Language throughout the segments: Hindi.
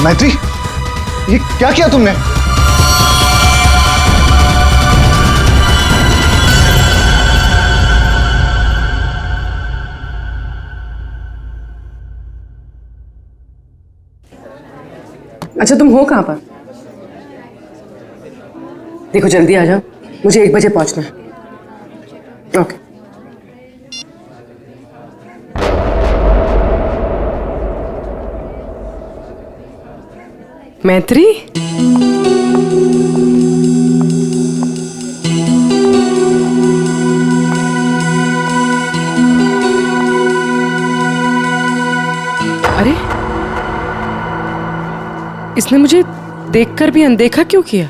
मैत्री, ये क्या किया तुमने? अच्छा, तुम हो कहाँ पर? देखो जल्दी आ जाओ, मुझे 1 बजे पहुंचना है। ओके। मैत्री, अरे इसने मुझे देखकर भी अनदेखा क्यों किया?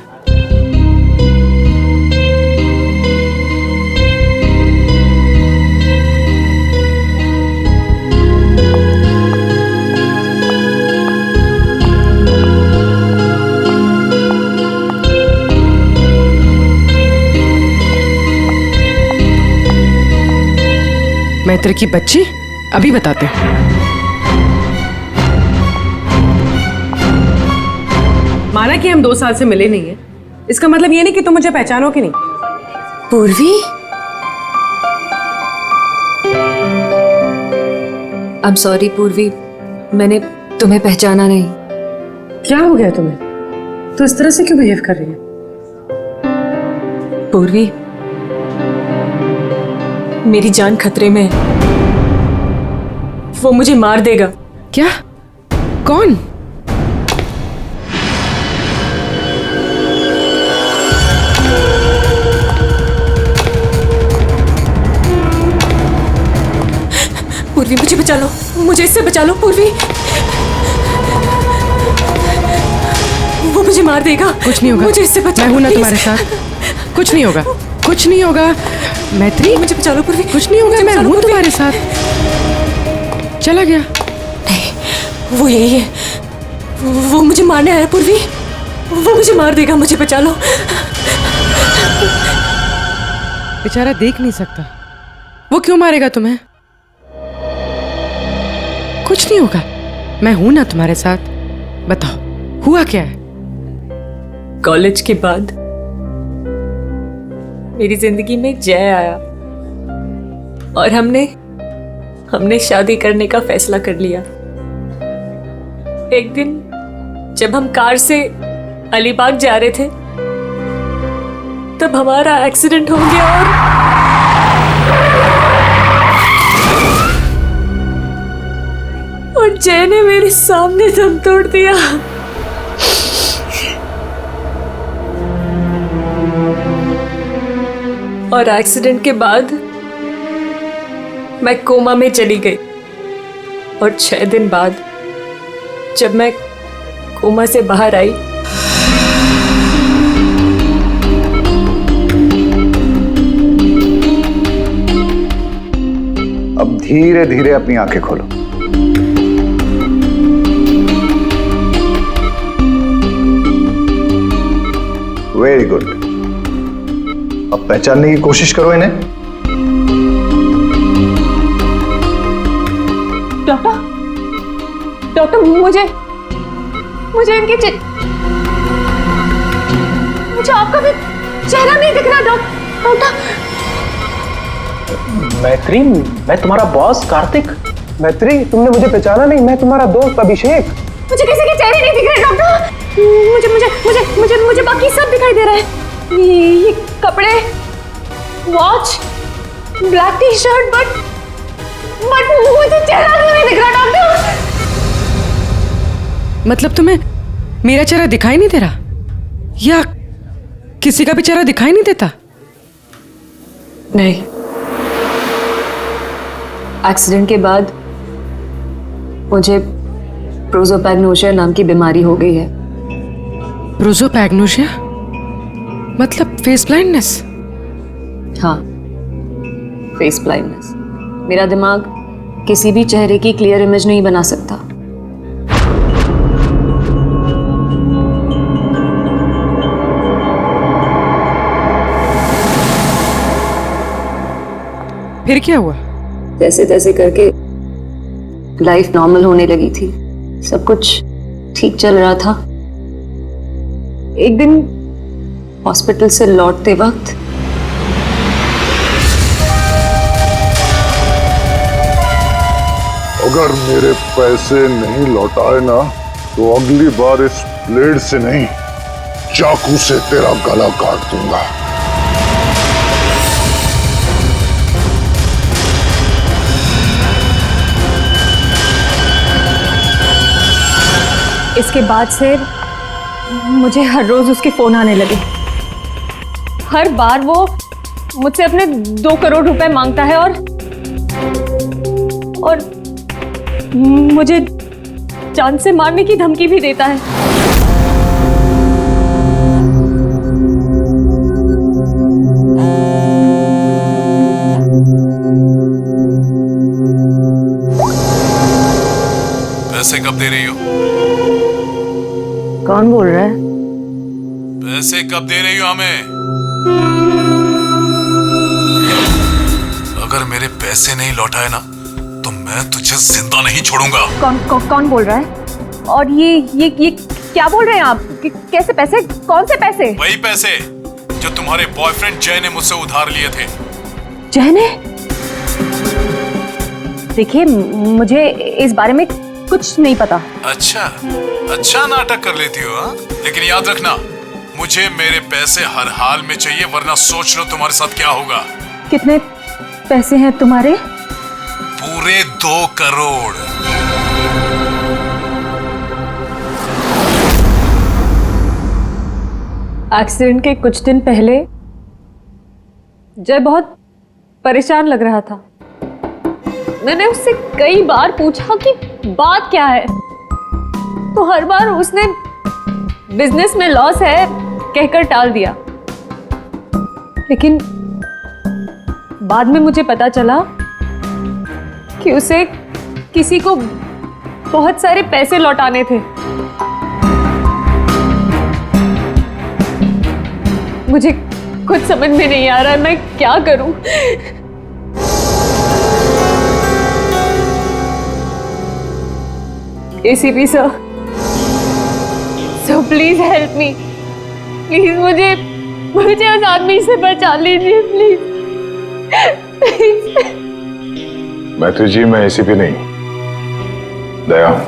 मैत्री की बच्ची, अभी बताते हैं। माना कि हम 2 साल से मिले नहीं हैं, इसका मतलब ये नहीं कि तुम मुझे पहचानो कि नहीं। पूर्वी, आई एम सॉरी पूर्वी, मैंने तुम्हें पहचाना नहीं। क्या हो गया तुम्हें? तो इस तरह से क्यों बिहेव कर रही है? पूर्वी, मेरी जान खतरे में है। वो मुझे मार देगा। क्या? कौन? पूर्वी, मुझे बचा लो, मुझे इससे बचा लो पूर्वी। वो मुझे मार देगा। कुछ नहीं होगा, मुझे इससे बचा लो, मैं हूं ना please। तुम्हारे साथ। कुछ नहीं होगा, कुछ नहीं होगा। मैत्री, मुझे बचा लो पूर्वी। कुछ नहीं होगा, मैं हूं तुम्हारे साथ। चला गया? नहीं, वो यही है। वो मुझे मारने आया पूर्वी। वो मुझे मार देगा, मुझे बचा लो। बेचारा देख नहीं सकता, वो क्यों मारेगा तुम्हें? कुछ नहीं होगा, मैं हूं ना तुम्हारे साथ। बताओ, हुआ क्या है? कॉलेज के बाद मेरी जिंदगी में जय आया और हमने शादी करने का फैसला कर लिया। एक दिन जब हम कार से अलीबाग जा रहे थे, तब हमारा एक्सीडेंट हो गया और जय ने मेरे सामने दम तोड़ दिया। और एक्सीडेंट के बाद मैं कोमा में चली गई और 6 दिन बाद जब मैं कोमा से बाहर आई, अब धीरे धीरे अपनी आंखें खोलो। Very good. अब पहचानने की कोशिश करो इन्हें। डॉक्टर, मुझे इनके मुझे आपका भी चेहरा नहीं दिख रहा डॉक्टर। मैत्री, मैं तुम्हारा बॉस कार्तिक। मैत्री, तुमने मुझे पहचाना नहीं? मैं तुम्हारा दोस्त अभिषेक। मुझे किसी के चेहरे नहीं दिख रहे डॉक्टर। मुझे मुझे मुझे मुझे मुझे बाकी सब दिखाई दे रहा है। ये कपड़े, watch, black T shirt, but मुझे चेहरा क्यों नहीं दिख रहा डॉक्टर? मतलब तुम्हें मेरा चेहरा दिखाई नहीं दे रहा, या किसी का भी चेहरा दिखाई नहीं देता? नहीं, एक्सीडेंट के बाद मुझे प्रोसोपैग्नोसिया नाम की बीमारी हो गई है। प्रोसोपैग्नोसिया मतलब फेस ब्लाइंडनेस? हाँ, फेस ब्लाइंडनेस। मेरा दिमाग किसी भी चेहरे की क्लियर इमेज नहीं बना सकता। फिर क्या हुआ? जैसे तैसे करके लाइफ नॉर्मल होने लगी थी, सब कुछ ठीक चल रहा था। एक दिन हॉस्पिटल से लौटते वक्त अगर मेरे पैसे नहीं लौटाए ना तो अगली बार इस ब्लेड से नहीं, चाकू से तेरा गला काट दूंगा। इसके बाद से मुझे हर रोज उसके फोन आने लगे। हर बार वो मुझसे अपने 2 करोड़ रुपए मांगता है और मुझे जान से मारने की धमकी भी देता है। पैसे कब दे रही हो? कौन बोल रहा है? पैसे कब दे रही हो हमें? अगर मेरे पैसे नहीं लौटाए ना तो मैं तुझे जिंदा नहीं छोड़ूंगा। कौन बोल रहा है? और ये क्या बोल रहे हैं आप? कैसे पैसे? कौन से पैसे? वही पैसे जो तुम्हारे बॉयफ्रेंड जय ने मुझसे उधार लिए थे। जय ने? देखिए, मुझे इस बारे में कुछ नहीं पता। अच्छा नाटक कर लेती हो हाँ? लेकिन याद रखना, मुझे मेरे पैसे हर हाल में चाहिए, वरना सोच लो तुम्हारे साथ क्या होगा। कितने पैसे हैं तुम्हारे? पूरे 2 करोड़। एक्सीडेंट के कुछ दिन पहले जय बहुत परेशान लग रहा था। मैंने उससे कई बार पूछा कि बात क्या है, तो हर बार उसने बिजनेस में लॉस है कहकर टाल दिया। लेकिन बाद में मुझे पता चला कि उसे किसी को बहुत सारे पैसे लौटाने थे। मुझे कुछ समझ में नहीं आ रहा है, मैं क्या करूं? ACP sir, please help me. Please मुझे उस आदमी से बचा लीजिए प्लीज। मैत्री जी, मैं ACP नहीं, दया हूं।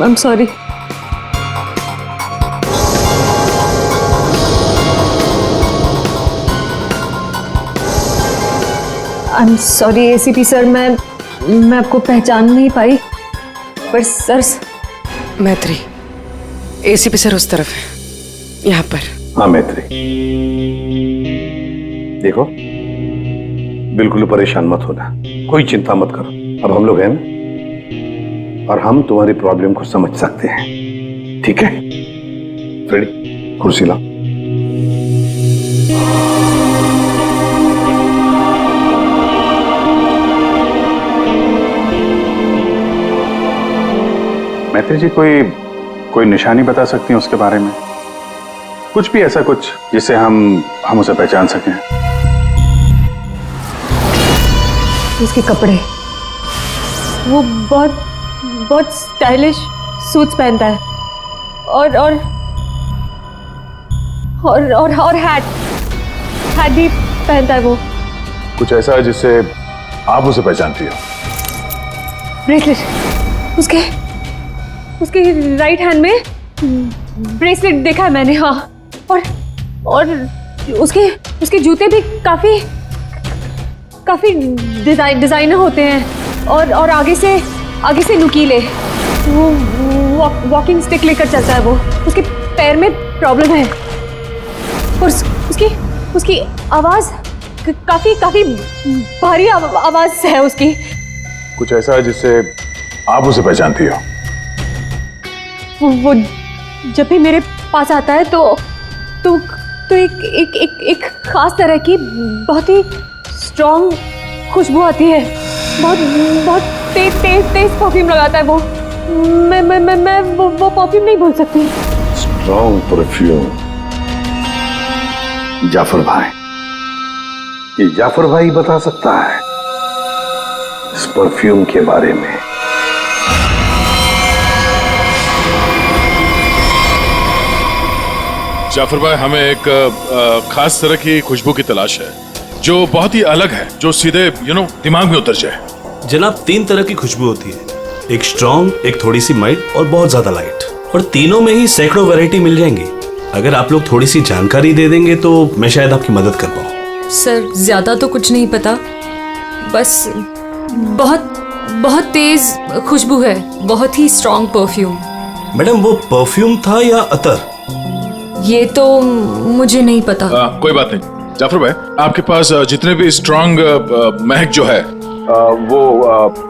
I'm sorry. I'm sorry ACP sir, मैं आपको पहचान नहीं पाई। पर सर, मैत्री, ACP सर उस तरफ है, यहाँ पर। हाँ मैत्री, देखो बिल्कुल परेशान मत होना, कोई चिंता मत करो। अब हम लोग हैं ना, और हम तुम्हारी प्रॉब्लम को समझ सकते हैं, ठीक है? फ्रेडी, कुर्सी लाओ। मैत्री जी, कोई निशानी बता सकती हैं उसके बारे में? कुछ भी ऐसा कुछ जिससे हम उसे पहचान सकें। उसके कपड़े, वो बहुत स्टाइलिश सूट्स पहनता है और हैट भी पहनता है वो। कुछ ऐसा है जिससे आप उसे पहचानती हो? ब्रेसलेट, उसके राइट हैंड में ब्रेसलेट देखा है मैंने। हाँ, और उसके जूते भी काफी डिजाइनर होते हैं और आगे से नुकीले। वो वॉकिंग स्टिक लेकर चलता है वो। उसके पैर में प्रॉब्लम है और उसकी आवाज काफी भारी आवाज है उसकी। कुछ ऐसा है जिससे आप उसे पहचानती हो? वो जब भी मेरे पास आता है तो एक खास तरह की बहुत ही स्ट्रॉन्ग खुशबू आती है। बहुत तेज परफ्यूम लगाता है वो। मैं वो परफ्यूम नहीं बोल सकती। Strong perfume? जाफर भाई, ये जाफर भाई बता सकता है इस परफ्यूम के बारे में। जाफर भाई, हमें एक खास तरह की खुशबू की तलाश है जो बहुत ही अलग है, जो सीधे दिमाग में उतर जाए। जनाब, 3 तरह की खुशबू होती है, एक स्ट्रॉन्ग, एक थोड़ी सी माइल्ड और बहुत ज्यादा लाइट। और तीनों में ही सैकड़ों वैरायटी मिल जाएंगी। अगर आप लोग थोड़ी सी जानकारी दे देंगे तो मैं शायद आपकी मदद कर पाऊँ। सर, ज्यादा तो कुछ नहीं पता, बस बहुत बहुत तेज खुशबू है, बहुत ही स्ट्रॉन्ग परफ्यूम। मैडम, वो परफ्यूम था या अतर? ये तो मुझे नहीं पता। कोई बात नहीं जाफर भाई, आपके पास जितने भी स्ट्रॉन्ग महक जो है वो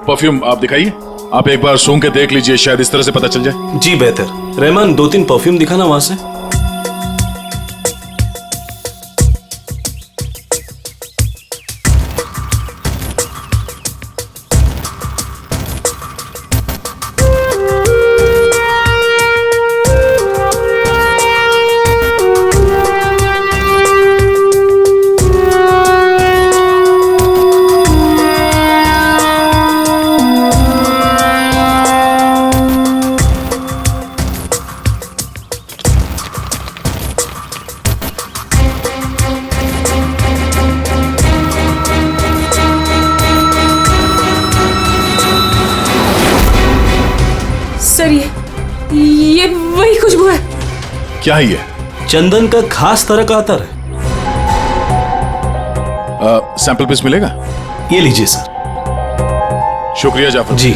परफ्यूम आप दिखाइए। आप एक बार सूंघ के देख लीजिए, शायद इस तरह से पता चल जाए। जी बेहतर। रहमान, 2-3 परफ्यूम दिखाना वहां से। सर, ये वही खुशबू है। क्या है ये? चंदन का खास तरह का अतर है। सैंपल पीस मिलेगा? ये लीजिए सर। शुक्रिया जाफर जी।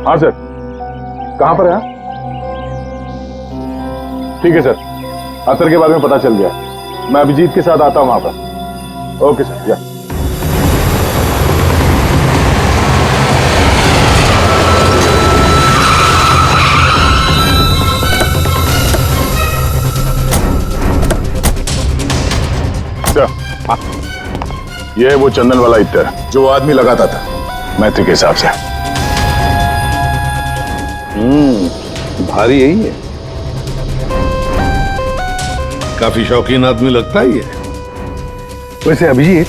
हाँ सर, कहां पर है? ठीक है सर, अतर के बारे में पता चल गया। मैं अभिजीत के साथ आता हूं वहां पर। ओके सर, या। ये वो चंदन वाला इत्र जो आदमी लगाता था मैत्री के हिसाब से। भारी यही है, काफी शौकीन आदमी लगता ही है। वैसे अभिजीत,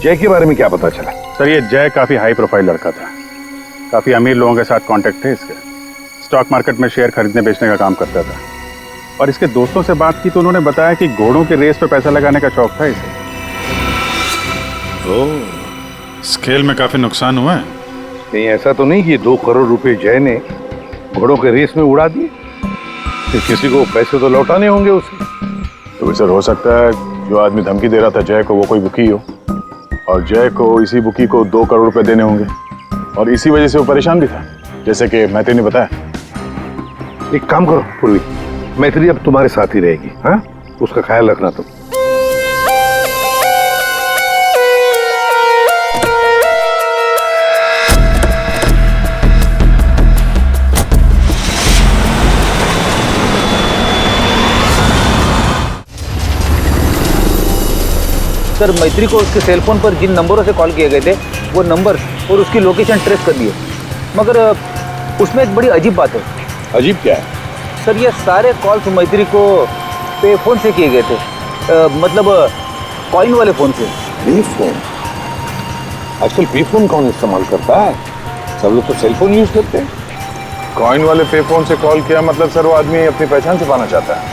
जय के बारे में क्या पता चला? सर, ये जय काफी हाई प्रोफाइल लड़का था। काफी अमीर लोगों के साथ कांटेक्ट थे इसके। स्टॉक मार्केट में शेयर खरीदने बेचने का काम करता था। और इसके दोस्तों से बात की तो उन्होंने बताया कि घोड़ों के रेस पे पैसा लगाने का शौक था इसे। इस खेल में काफी नुकसान हुआ है। नहीं, ऐसा तो नहीं कि 2 करोड़ रुपए जय ने घोड़ों के रेस में उड़ा दिए। फिर किसी को पैसे तो लौटाने होंगे उसे। तो सर, हो सकता है जो आदमी धमकी दे रहा था जय को वो कोई बुकी हो, और जय को इसी बुकी को 2 करोड़ रुपए देने होंगे, और इसी वजह से वो परेशान भी था, जैसे कि मैत्री ने बताया। एक काम करो पूर्वी, मैत्री अब तुम्हारे साथ ही रहेगी। हाँ, उसका ख्याल रखना तुम। सर, मैत्री को उसके सेलफोन पर जिन नंबरों से कॉल किए गए थे वो नंबर और उसकी लोकेशन ट्रेस कर दिए, मगर उसमें एक बड़ी अजीब बात है। अजीब क्या है? सर, ये सारे कॉल्स मैत्री को पे फोन से किए गए थे, मतलब कॉइन वाले फोन से। पे फोन? आजकल पे फोन कौन इस्तेमाल करता है? सब लोग तो सेल फोन यूज करते हैं। कॉइन वाले पे फोन से कॉल किया मतलब सर वो आदमी अपनी पहचान छुपाना चाहता है,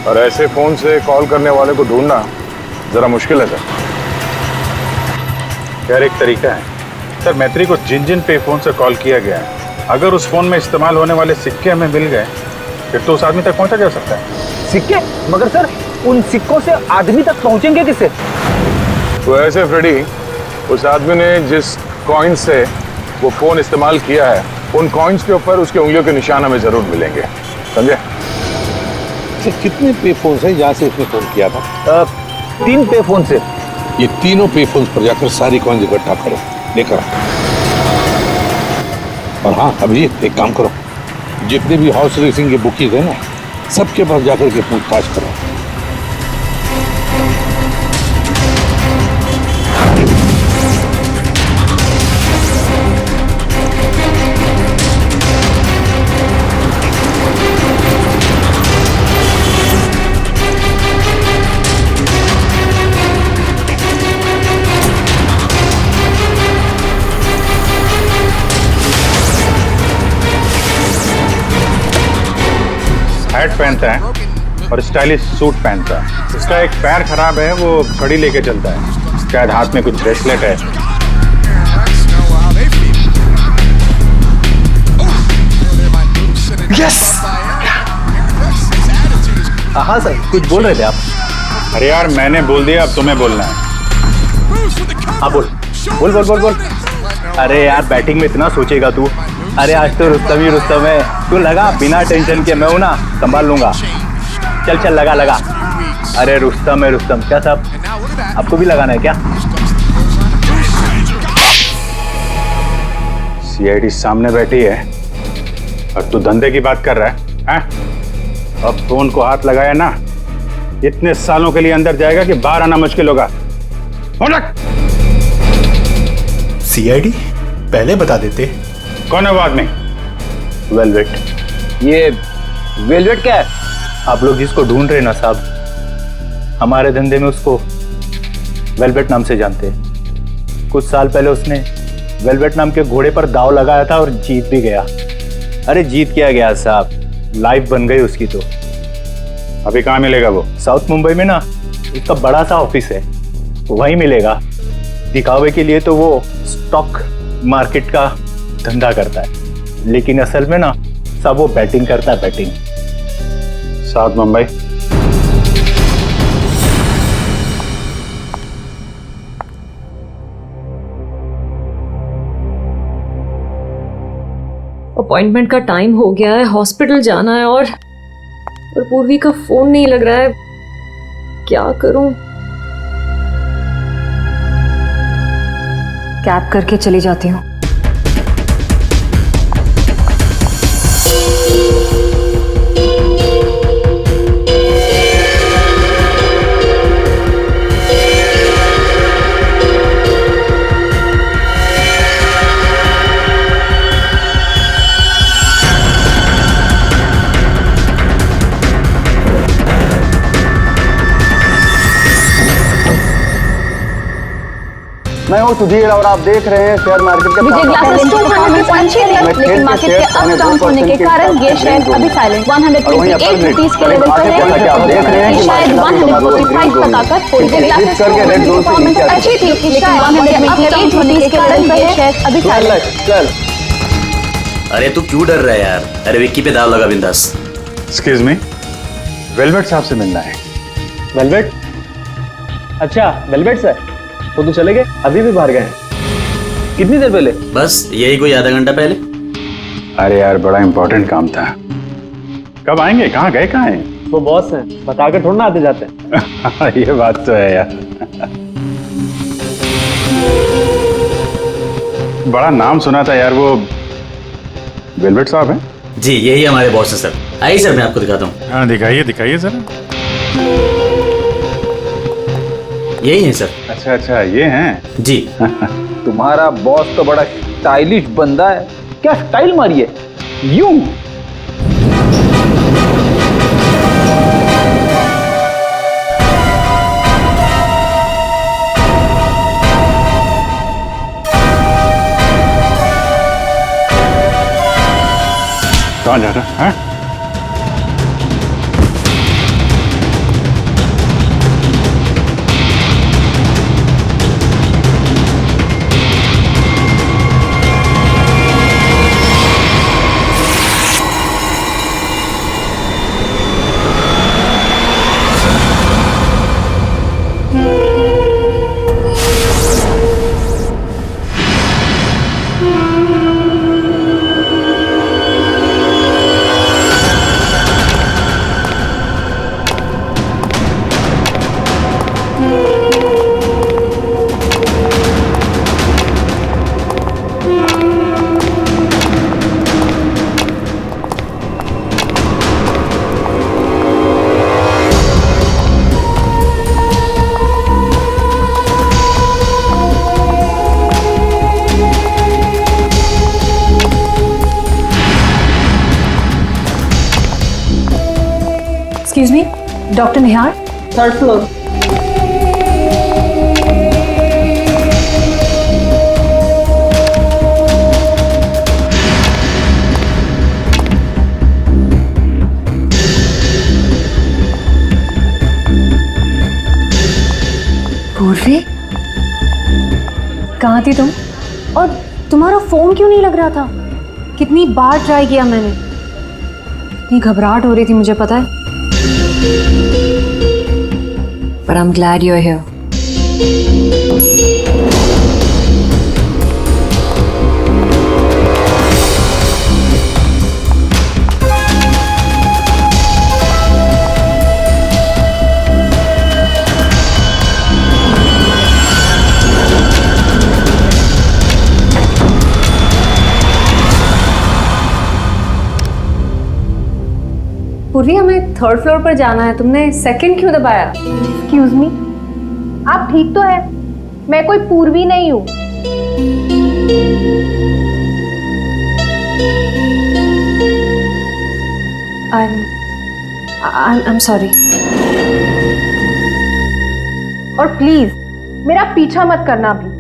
और ऐसे फोन से कॉल करने वाले को ढूंढना जरा मुश्किल है सर। यार, एक तरीका है सर, मैत्री को जिन जिन पे फोन से कॉल किया गया है, अगर उस फोन में इस्तेमाल होने वाले सिक्के हमें मिल गए फिर तो उस आदमी तक पहुंचा जा सकता है। सिक्के? मगर सर, उन सिक्कों से आदमी तक पहुंचेंगे किससे? तो ऐसे फ्रेडी, उस आदमी ने जिस कॉइन से वो फोन इस्तेमाल किया है, उन कॉइन्स के ऊपर उसके उंगलियों के निशान हमें जरूर मिलेंगे, समझे? कितने पे फोन है जहाँ से उसने फोन किया था? 3 पे फोन से। ये तीनों पे फोन पर जाकर सारी कॉइन इकट्ठा करो, लेकर आओ। और हाँ अभिजीत, एक काम करो, जितने भी हॉर्स रेसिंग के बुकीज है ना, सबके पास जाकर के पूछताछ करो। हैट पहनता है और स्टाइलिश सूट पहनता है। उसका एक पैर खराब है, वो छड़ी लेके चलता है, शायद हाथ में कुछ ब्रेसलेट है। यस। हाँ सर, कुछ बोल रहे थे आप। अरे यार मैंने बोल दिया, अब तुम्हें बोलना है। हाँ बोल बोल बोल बोल बोल। अरे यार बैटिंग में इतना सोचेगा तू। अरे आज तो रुस्तम ही रुस्तम है। तू लगा बिना टेंशन के, मैं हूं ना, संभाल लूंगा। चल चल लगा लगा। अरे रुस्तम है रुस्तम। क्या साहब आपको भी लगाना है क्या? सीआईडी सामने बैठी है और तू धंधे की बात कर रहा है, हैं? अब फोन को हाथ लगाया ना, इतने सालों के लिए अंदर जाएगा कि बाहर आना मुश्किल होगा। सीआईडी पहले बता देते। कौन है वो आदमी? वेलवेट। ये वेलवेट क्या है? आप लोग जिसको ढूंढ रहे हैं ना साहब, हमारे धंधे में उसको वेलवेट नाम से जानते हैं। कुछ साल पहले उसने वेलवेट नाम के घोड़े पर दांव लगाया था और जीत भी गया। अरे जीत क्या गया साहब, लाइफ बन गई उसकी। तो अभी कहाँ मिलेगा वो? साउथ मुंबई में ना उसका बड़ा सा ऑफिस है, वहीं मिलेगा। दिखावे के लिए तो वो स्टॉक मार्केट का धंधा करता है, लेकिन असल में ना सब वो बैटिंग करता है, बैटिंग। साउथ मुंबई। अपॉइंटमेंट का टाइम हो गया है, हॉस्पिटल जाना है और पूर्वी का फोन नहीं लग रहा है। क्या करूं? कैब करके चली जाती हूँ। मैं हूँ सुधीर और आप देख रहे हैं शेयर मार्केट के विजय ग्लासेस 200 लेकिन मार्केट के अप डाउन होने के कारण ये शेयर अभी साइलेंट 128 रुपीस के लेवल पर है। आप देख रहे हैं शायद 145 तक आकर विजय ग्लासेस करके रेड जोन से नीचे अच्छी थी, लेकिन 128 रुपीस के लेवल पर है शेयर अभी साइलेंट। चल। अरे तू क्यों डर रहा है यार? अरे विक्की पे दाव लगा बिंदास। एक्सक्यूज मी, वेलवेट साहब से मिलना है। वेलवेट? अच्छा वेलवेट सर, वो तो चले गए, अभी भी बाहर गए। कितनी देर पहले? बस यही कोई आधा घंटा पहले। अरे यार बड़ा इंपॉर्टेंट काम था। कब आएंगे? कहाँ गए? कहाँ हैं? वो बॉस हैं, बताकर थोड़ा ना आते जाते हैं। ये बात तो है यार। बड़ा नाम सुना था यार, वो वेलवेट साहब हैं? जी यही हमारे बॉस है सर। आइए सर मैं आपको दिखाता हूँ। हाँ दिखाइए दिखाइए जरा। यही है सर। अच्छा अच्छा ये हैं जी। तुम्हारा बॉस तो बड़ा स्टाइलिश बंदा है। क्या स्टाइल मारी है? यूं कहाँ जा रहा है? एक्सक्यूज मी, डॉक्टर निहार, थर्ड फ्लोर। कहाँ थी तुम? और तुम्हारा फोन क्यों नहीं लग रहा था? कितनी बार ट्राई किया मैंने, इतनी घबराहट हो रही थी मुझे, पता है। But I'm glad you're here. पूर्वी, हमें थर्ड फ्लोर पर जाना है, तुमने सेकंड क्यों दबाया? एक्सक्यूज मी, आप ठीक तो है? मैं कोई पूर्वी नहीं हूँ। I'm sorry. और प्लीज मेरा पीछा मत करना भी।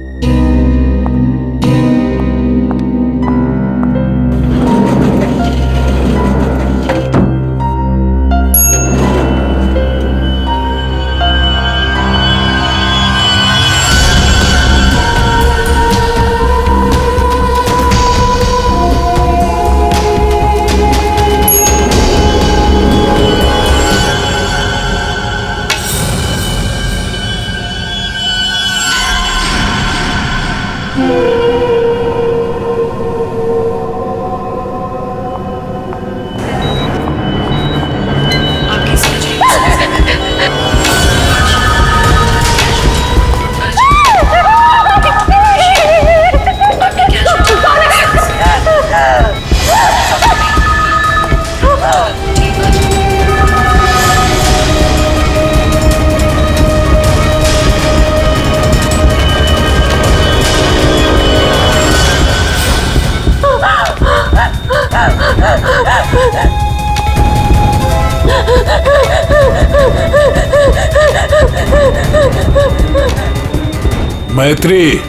मैत्री,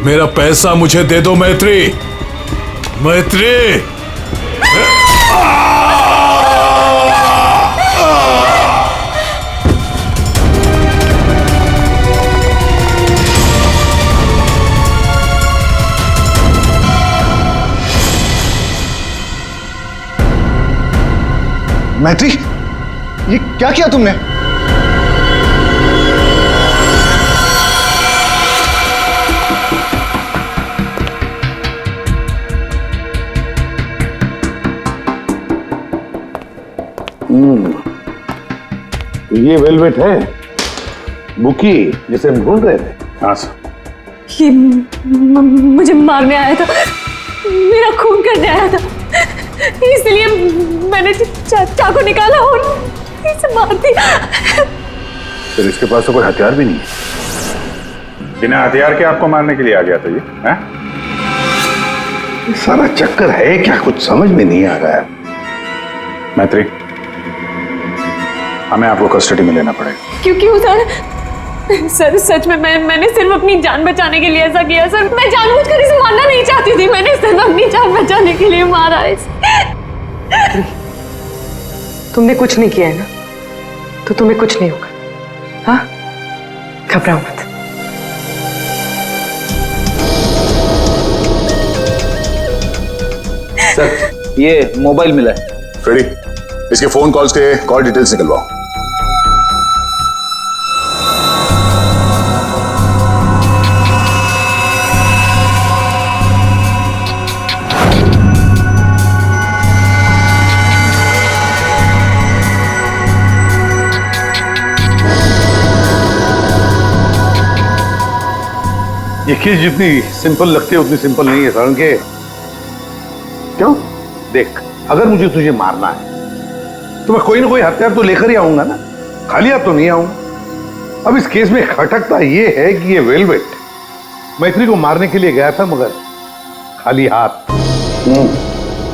मेरा पैसा मुझे दे दो मैत्री। मैत्री, मैत्री, ये क्या किया तुमने? तो ये वेलवेट है, बुकी जिसे हम ढूंढ रहे थे। हाँ सर। ये मुझे मारने आया था, मेरा खून करने आया था, इसलिए मैंने चाकू निकाला और इसे मार दिया। फिर इसके पास तो कोई हथियार भी नहीं है, बिना हथियार के आपको मारने के लिए आ गया था ये, हैं? सारा चक्कर है क्या, कुछ समझ में नहीं आ रहा है। मैत्री, हमें आपको कस्टडी में लेना पड़ेगा। क्यों सर? सच में मैंने सिर्फ अपनी जान बचाने के लिए ऐसा किया सर। मैं जानबूझकर इसे मारना नहीं चाहती थी, मैंने सिर्फ अपनी जान बचाने के लिए मारा इसे। तुमने कुछ नहीं किया है ना, तो तुम्हें कुछ नहीं होगा। हाँ, घबराओ मत। सर, ये मोबाइल मिला है। फ्रेडी, इसके फोन कॉल्स के कॉल डिटेल्स निकलवाओ। ये केस जितनी सिंपल लगती है उतनी सिंपल नहीं है सारण के। क्यों? देख, अगर मुझे तुझे मारना है तो मैं कोई ना कोई हथियार तो लेकर ही आऊंगा ना, खाली हाथ तो नहीं आऊंगा। अब इस केस में खटकता ये है कि ये वेलवेट मैत्री को मारने के लिए गया था, मगर खाली हाथ।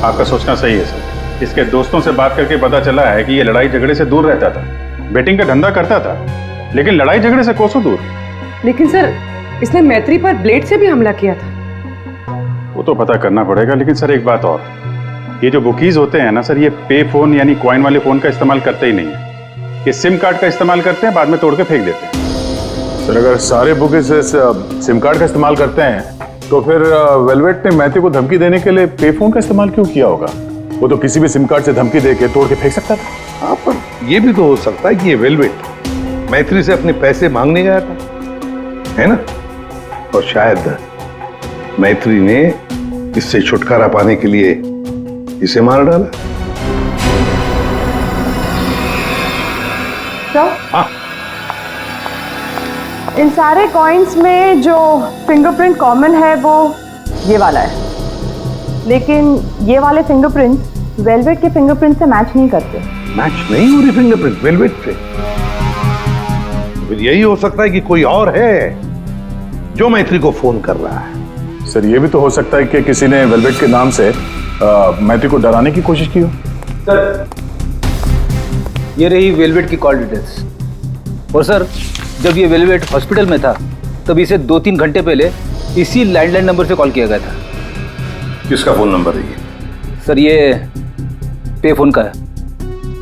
आपका सोचना सही है सर। इसके दोस्तों से बात करके पता चला है कि ये लड़ाई झगड़े से दूर रहता था, बेटिंग का धंधा करता था, लेकिन लड़ाई झगड़े से कोसों दूर। लेकिन सर, इसने मैत्री पर ब्लेड से भी हमला किया था। वो तो पता करना पड़ेगा, लेकिन सर एक बात और, ये जो बुकीज होते हैं ना सर, ये पे फोन यानी कॉइन वाले फोन का इस्तेमाल करते ही नहीं है। ये सिम कार्ड का इस्तेमाल करते हैं, बाद में तोड़ के फेंक देते हैं। सर अगर सारे बुके से सिम कार्ड का इस्तेमाल करते हैं तो फिर वेलवेट ने मैथ्यू को धमकी देने के लिए पे फोन का इस्तेमाल क्यों किया होगा? वो तो किसी भी सिम कार्ड से धमकी देके तोड़ के फेंक सकता था। हाँ, पर ये भी तो हो सकता है कि ये वेलवेट मैत्री से अपने पैसे मांगने गया था, है ना? और शायद मैत्री ने इससे छुटकारा पाने के लिए इसे मार डाला। तो हाँ, इन सारे कॉइन्स में जो फिंगरप्रिंट कॉमन है वो ये वाला है, लेकिन ये वाले फिंगरप्रिंट वेलवेट के फिंगरप्रिंट से मैच नहीं करते। मैच नहीं हो रही फिंगरप्रिंट वेलवेट से? फिर यही हो सकता है कि कोई और है जो मैत्री को फोन कर रहा है। सर ये भी तो हो सकता है कि किसी ने वेलवेट के नाम से मैथ्यू को डराने की कोशिश की हो। सर ये रही वेलवेट की कॉल डिटेल्स। और सर जब ये वेलवेट हॉस्पिटल में था तब इसे 2-3 घंटे पहले इसी लैंडलाइन नंबर से कॉल किया गया था। किसका फोन नंबर है ये? सर ये पे फोन का है।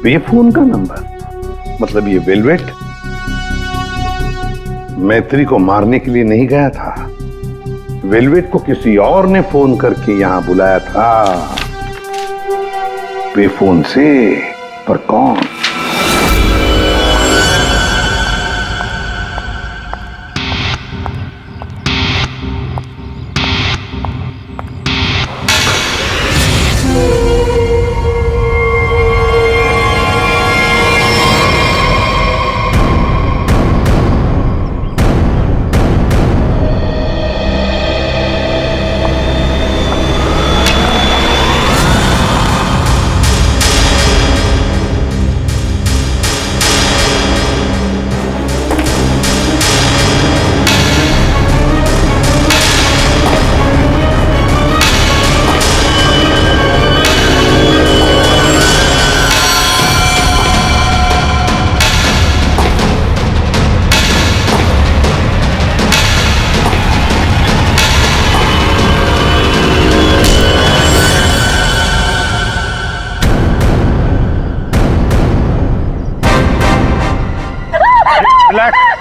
पे फोन का नंबर? मतलब ये वेलवेट मैत्री को मारने के लिए नहीं गया था, वेलवेट को किसी और ने फोन करके यहां बुलाया था। पे फोन से, पर कौन?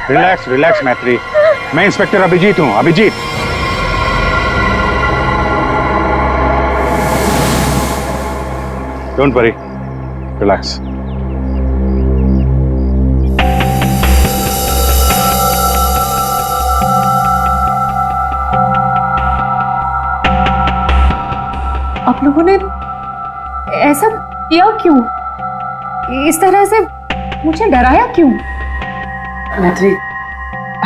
रिलैक्स रिलैक्स मैत्री, मैं इंस्पेक्टर अभिजीत हूं। Abhijit, don't worry, relax. आप लोगों ने ऐसा किया क्यों? इस तरह से मुझे डराया क्यों? मैत्री,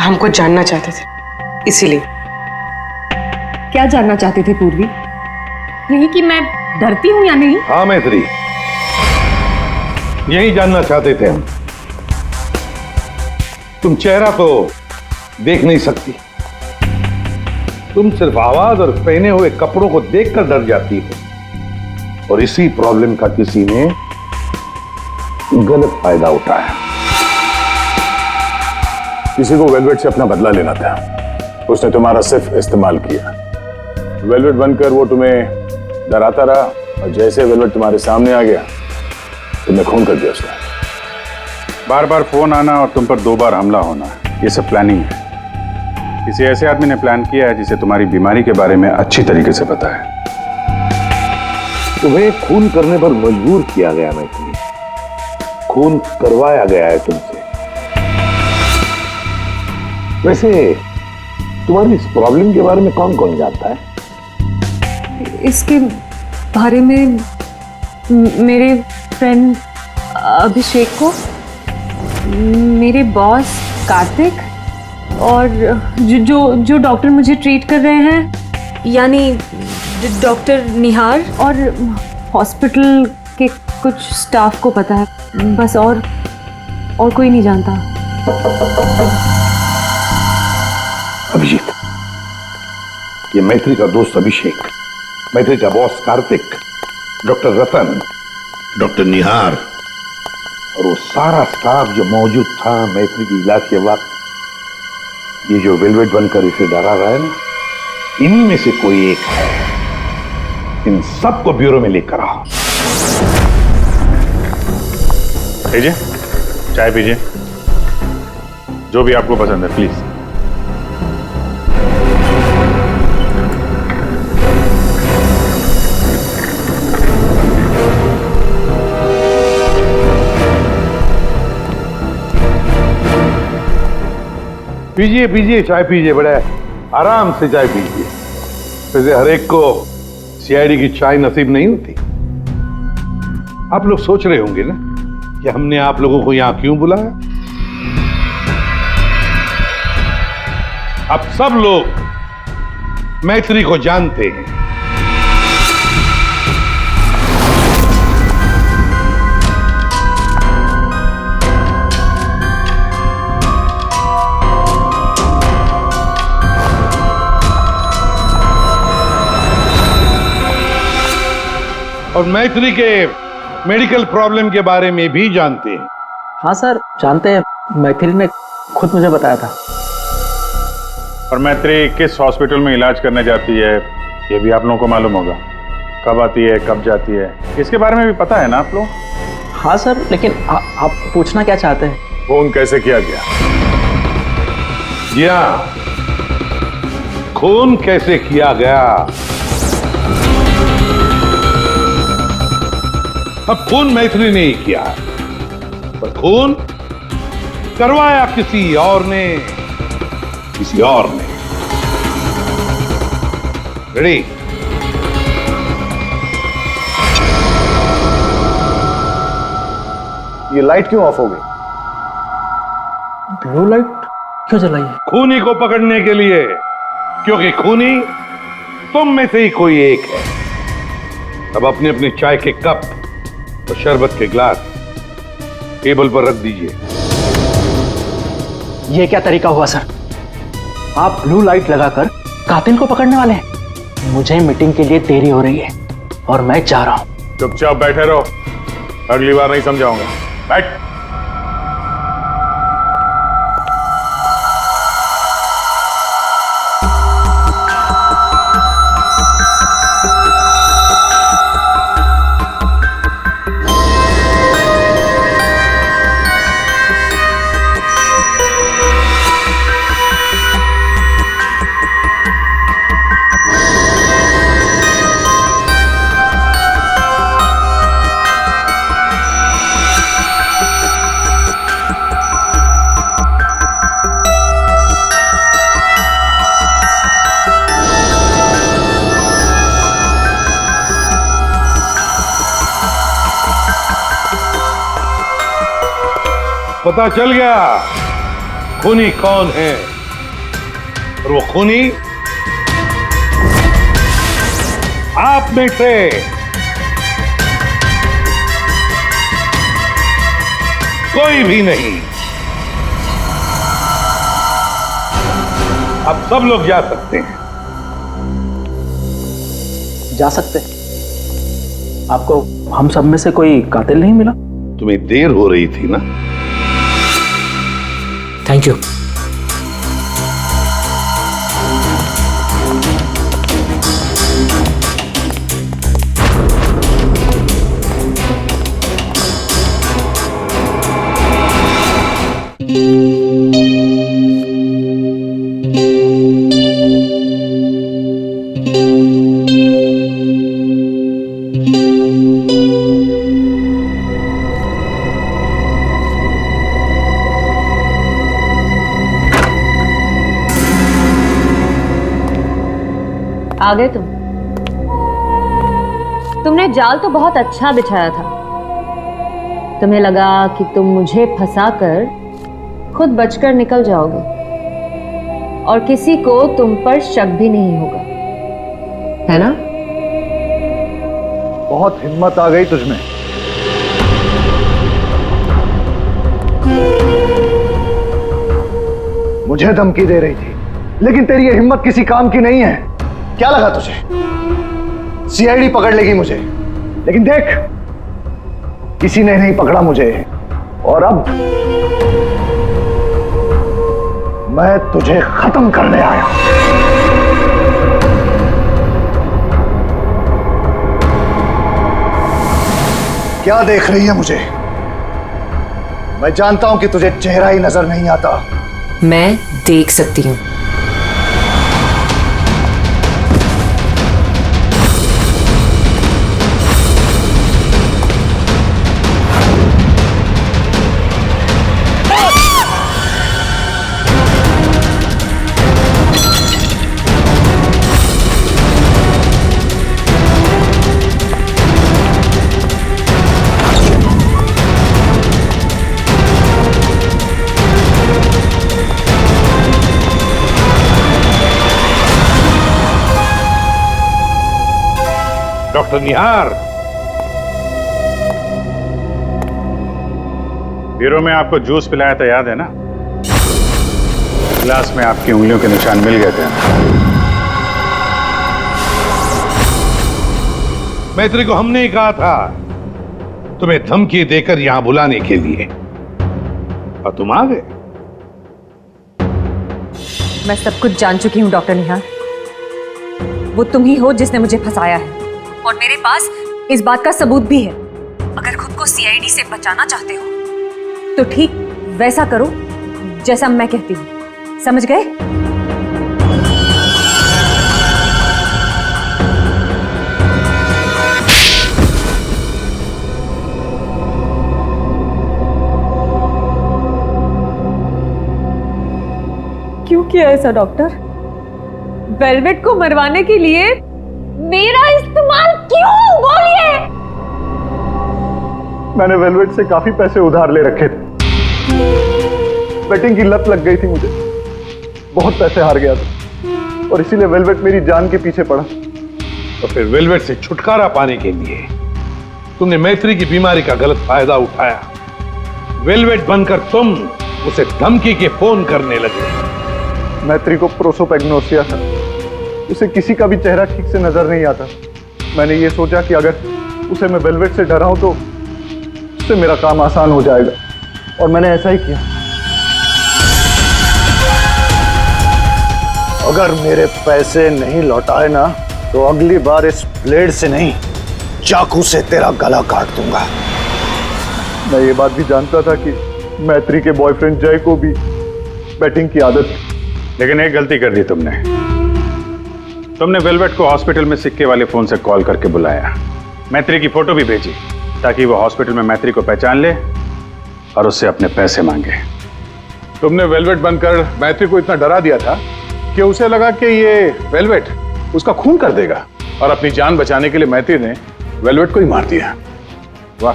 हमको जानना चाहते थे, इसीलिए। क्या जानना चाहते थे पूर्वी? यही कि मैं डरती हूं या नहीं? हाँ मैत्री, यही जानना चाहते थे हम। तुम चेहरा तो देख नहीं सकती, तुम सिर्फ आवाज और पहने हुए कपड़ों को देखकर डर जाती हो, और इसी प्रॉब्लम का किसी ने गलत फायदा उठाया। किसी को वेलवेट से अपना बदला लेना था, उसने तुम्हारा सिर्फ इस्तेमाल किया। वेलवेट बनकर वो तुम्हें डराता रहा, और जैसे वेलवेट तुम्हारे सामने आ गया तुमने खून कर दिया उसका। बार बार फोन आना और तुम पर 2 बार हमला होना, ये सब प्लानिंग है। किसी ऐसे आदमी ने प्लान किया है जिसे तुम्हारी बीमारी के बारे में अच्छी तरीके से पता है। तुम्हें खून करने पर मजबूर किया गया मैत्री, खून करवाया गया है तुमसे। वैसे तुम्हारी इस प्रॉब्लम के बारे में कौन कौन जानता है? इसके बारे में मेरे फ्रेंड अभिषेक को, मेरे बॉस कार्तिक, और जो डॉक्टर मुझे ट्रीट कर रहे हैं, यानी डॉक्टर निहार, और हॉस्पिटल के कुछ स्टाफ को पता है, बस। और कोई नहीं जानता। अभिजीत, ये मैत्री का दोस्त अभिषेक, मैत्री का बॉस कार्तिक, डॉक्टर रतन, डॉक्टर निहार, और वो सारा स्टाफ जो मौजूद था मैत्री की इलाज के वक्त, ये जो वेलवेट बनकर इसे डरा रहा है ना, इन्हीं में से कोई एक है। इन सबको ब्यूरो में लेकर आओ। लीजिए, चाय पीजिए, जो भी आपको पसंद है प्लीज। पीजिए पीजिए, चाय पीजिए, बड़े आराम से चाय पीजिए। वैसे हर एक को सीआईडी की चाय नसीब नहीं होती। आप लोग सोच रहे होंगे ना कि हमने आप लोगों को यहां क्यों बुलाया। अब सब लोग मैत्री को जानते हैं। और मैत्री के मेडिकल प्रॉब्लम के बारे में भी जानते हैं। हाँ सर, जानते हैं। मैथिली ने खुद मुझे बताया था। और मैत्री किस हॉस्पिटल में इलाज करने जाती है ये भी आप लोगों को मालूम होगा। कब आती है, कब जाती है, इसके बारे में भी पता है ना आप लोग? हाँ सर, लेकिन आप पूछना क्या चाहते हैं? फोन कैसे किया गया? जी हाँ, खून कैसे किया गया। अब खून मैत्री ने ही किया, पर खून करवाया किसी और ने। रेडी? ये लाइट क्यों ऑफ हो गई? ब्लू लाइट क्यों जलाई है? खूनी को पकड़ने के लिए, क्योंकि खूनी तुम में से ही कोई एक है। अब अपने अपने चाय के कप और शरबत के ग्लास टेबल पर रख दीजिए। ये क्या तरीका हुआ सर? आप ब्लू लाइट लगाकर कातिल को पकड़ने वाले हैं? मुझे मीटिंग के लिए देरी हो रही है और मैं जा रहा हूं। चुपचाप बैठे रहो, अगली बार नहीं समझाऊंगा। बैठ। पता चल गया खूनी कौन है। और वो खूनी आप में से कोई भी नहीं। अब सब लोग जा सकते हैं। जा सकते? आपको हम सब में से कोई कातिल नहीं मिला? तुम्हें देर हो रही थी ना। Thank you. आ गए तुमने जाल तो बहुत अच्छा बिछाया था। तुम्हें लगा कि तुम मुझे फंसाकर खुद बचकर निकल जाओगे और किसी को तुम पर शक भी नहीं होगा, है ना? बहुत हिम्मत आ गई तुझमें। मुझे धमकी दे रही थी, लेकिन तेरी ये हिम्मत किसी काम की नहीं है। क्या लगा तुझे सीआईडी पकड़ लेगी मुझे? लेकिन देख, किसी ने नहीं पकड़ा मुझे, और अब मैं तुझे खत्म करने आया। क्या देख रही है मुझे? मैं जानता हूं कि तुझे चेहरा ही नजर नहीं आता। मैं देख सकती हूँ। डॉक्टर निहार, ब्यूरो में आपको जूस पिलाया था, याद है ना? गिलास में आपकी उंगलियों के निशान मिल गए थे। मैत्री को हमने ही कहा था तुम्हें धमकी देकर यहां बुलाने के लिए, और तुम आ गए। मैं सब कुछ जान चुकी हूँ डॉक्टर निहार। वो तुम ही हो जिसने मुझे फंसाया है, और मेरे पास इस बात का सबूत भी है। अगर खुद को सीआईडी से बचाना चाहते हो तो ठीक वैसा करो जैसा मैं कहती हूँ, समझ गए? क्यों किया ऐसा डॉक्टर? वेलवेट को मरवाने के लिए मेरा इस्तेमाल क्यों? बोलिए। मैंने वेलवेट से काफी पैसे उधार ले रखे थे। बेटिंग की लत लग गई थी मुझे, बहुत पैसे हार गया था, और इसीलिए वेलवेट मेरी जान के पीछे पड़ा। तो फिर वेलवेट से छुटकारा पाने के लिए तुमने मैत्री की बीमारी का गलत फायदा उठाया। वेलवेट बनकर तुम उसे धमकी के फोन करने लगे। मैत्री को प्रोसोपेग्नोसिया था, उसे किसी का भी चेहरा ठीक से नजर नहीं आता। मैंने ये सोचा कि अगर उसे मैं वेलवेट से डराऊं तो उससे मेरा काम आसान हो जाएगा, और मैंने ऐसा ही किया। अगर मेरे पैसे नहीं लौटाए ना तो अगली बार इस ब्लेड से नहीं, चाकू से तेरा गला काट दूंगा। मैं ये बात भी जानता था कि मैत्री के बॉयफ्रेंड जय को भी बैटिंग की आदत थी। लेकिन एक गलती कर दी तुमने वेलवेट को हॉस्पिटल में सिक्के वाले फोन से कॉल करके बुलाया, मैत्री की फोटो भी भेजी ताकि वो हॉस्पिटल में मैत्री को पहचान ले और उससे अपने पैसे मांगे। तुमने वेलवेट बनकर मैत्री को इतना डरा दिया था कि उसे लगा कि ये वेलवेट उसका खून कर देगा, और अपनी जान बचाने के लिए मैत्री ने वेलवेट को ही मार दिया। वाह,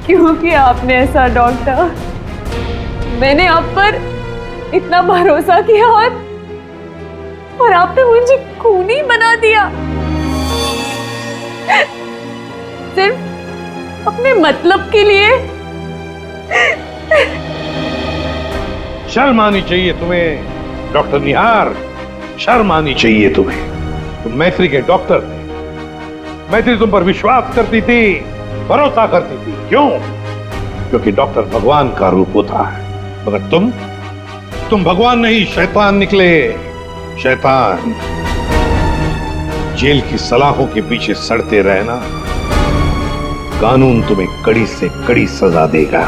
क्यों किया आपने ऐसा डॉक्टर? मैंने आप पर इतना भरोसा किया और आपने मुझे खूनी बना दिया, सिर्फ अपने मतलब के लिए। शर्म आनी चाहिए तुम्हें डॉक्टर निहार, शर्म आनी चाहिए तुम्हें। तुम मैत्री के डॉक्टर थे, मैत्री तुम पर विश्वास करती थी, भरोसा करती थी। क्यों? क्योंकि डॉक्टर भगवान का रूप होता है, मगर तुम भगवान नहीं, शैतान निकले। शैतान। जेल की सलाखों के पीछे सड़ते रहना, कानून तुम्हें कड़ी से कड़ी सजा देगा।